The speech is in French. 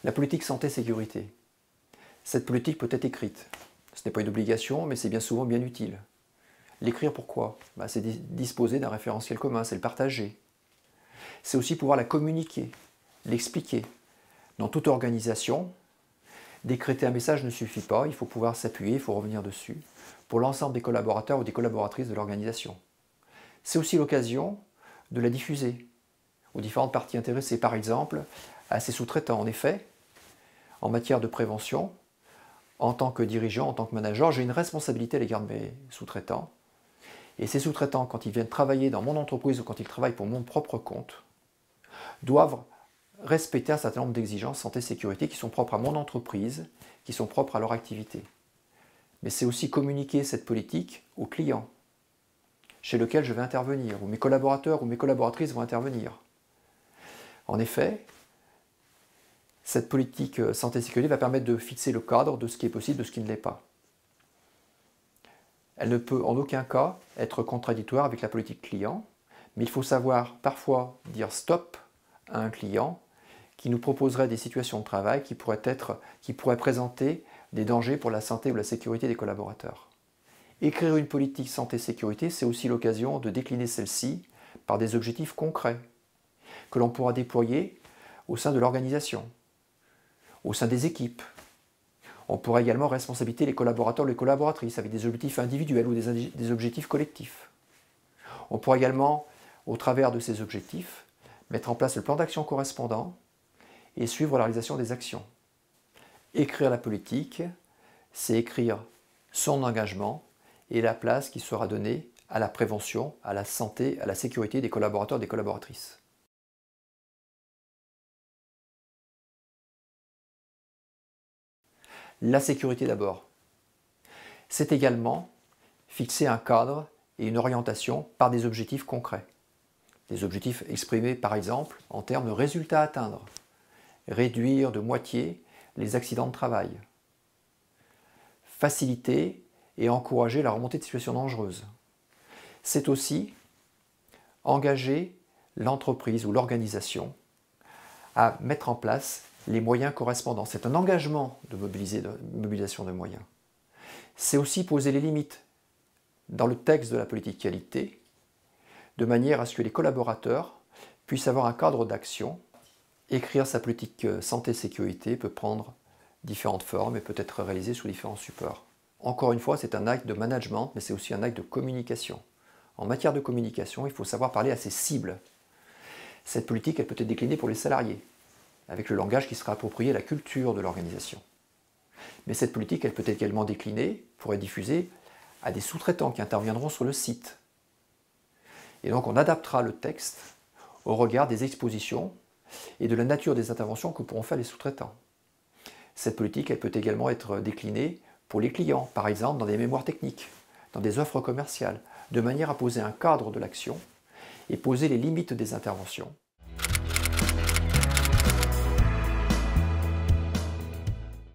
La politique santé-sécurité. Cette politique peut être écrite. Ce n'est pas une obligation, mais c'est bien souvent bien utile. L'écrire pourquoi? C'est disposer d'un référentiel commun, c'est le partager. C'est aussi pouvoir la communiquer, l'expliquer. Dans toute organisation, décréter un message ne suffit pas, il faut pouvoir s'appuyer, il faut revenir dessus, pour l'ensemble des collaborateurs ou des collaboratrices de l'organisation. C'est aussi l'occasion de la diffuser aux différentes parties intéressées, par exemple à ses sous-traitants. En effet, en matière de prévention, en tant que dirigeant, en tant que manager, j'ai une responsabilité à l'égard de mes sous-traitants. Et ces sous-traitants, quand ils viennent travailler dans mon entreprise ou quand ils travaillent pour mon propre compte, doivent respecter un certain nombre d'exigences santé-sécurité qui sont propres à mon entreprise, qui sont propres à leur activité. Mais c'est aussi communiquer cette politique aux clients chez lesquels je vais intervenir, où mes collaborateurs ou mes collaboratrices vont intervenir. En effet, cette politique santé-sécurité va permettre de fixer le cadre de ce qui est possible, de ce qui ne l'est pas. Elle ne peut en aucun cas être contradictoire avec la politique client, mais il faut savoir parfois dire stop à un client qui nous proposerait des situations de travail qui pourraient présenter des dangers pour la santé ou la sécurité des collaborateurs. Écrire une politique santé-sécurité, c'est aussi l'occasion de décliner celle-ci par des objectifs concrets que l'on pourra déployer au sein de l'organisation, au sein des équipes. On pourra également responsabiliser les collaborateurs ou les collaboratrices avec des objectifs individuels ou des objectifs collectifs. On pourra également, au travers de ces objectifs, mettre en place le plan d'action correspondant et suivre la réalisation des actions. Écrire la politique, c'est écrire son engagement et la place qui sera donnée à la prévention, à la santé, à la sécurité des collaborateurs et des collaboratrices. La sécurité d'abord. C'est également fixer un cadre et une orientation par des objectifs concrets. Des objectifs exprimés par exemple en termes de résultats à atteindre. Réduire de moitié les accidents de travail. Faciliter et encourager la remontée de situations dangereuses. C'est aussi engager l'entreprise ou l'organisation à mettre en place les moyens correspondants. C'est un engagement de mobilisation de moyens. C'est aussi poser les limites dans le texte de la politique qualité, de manière à ce que les collaborateurs puissent avoir un cadre d'action. Écrire sa politique santé-sécurité peut prendre différentes formes et peut être réalisé sous différents supports. Encore une fois, c'est un acte de management, mais c'est aussi un acte de communication. En matière de communication, il faut savoir parler à ses cibles. Cette politique, elle peut être déclinée pour les salariés, avec le langage qui sera approprié à la culture de l'organisation. Mais cette politique, elle peut être également déclinée pour être diffusée à des sous-traitants qui interviendront sur le site. Et donc on adaptera le texte au regard des expositions et de la nature des interventions que pourront faire les sous-traitants. Cette politique, elle peut également être déclinée pour les clients, par exemple dans des mémoires techniques, dans des offres commerciales, de manière à poser un cadre de l'action et poser les limites des interventions.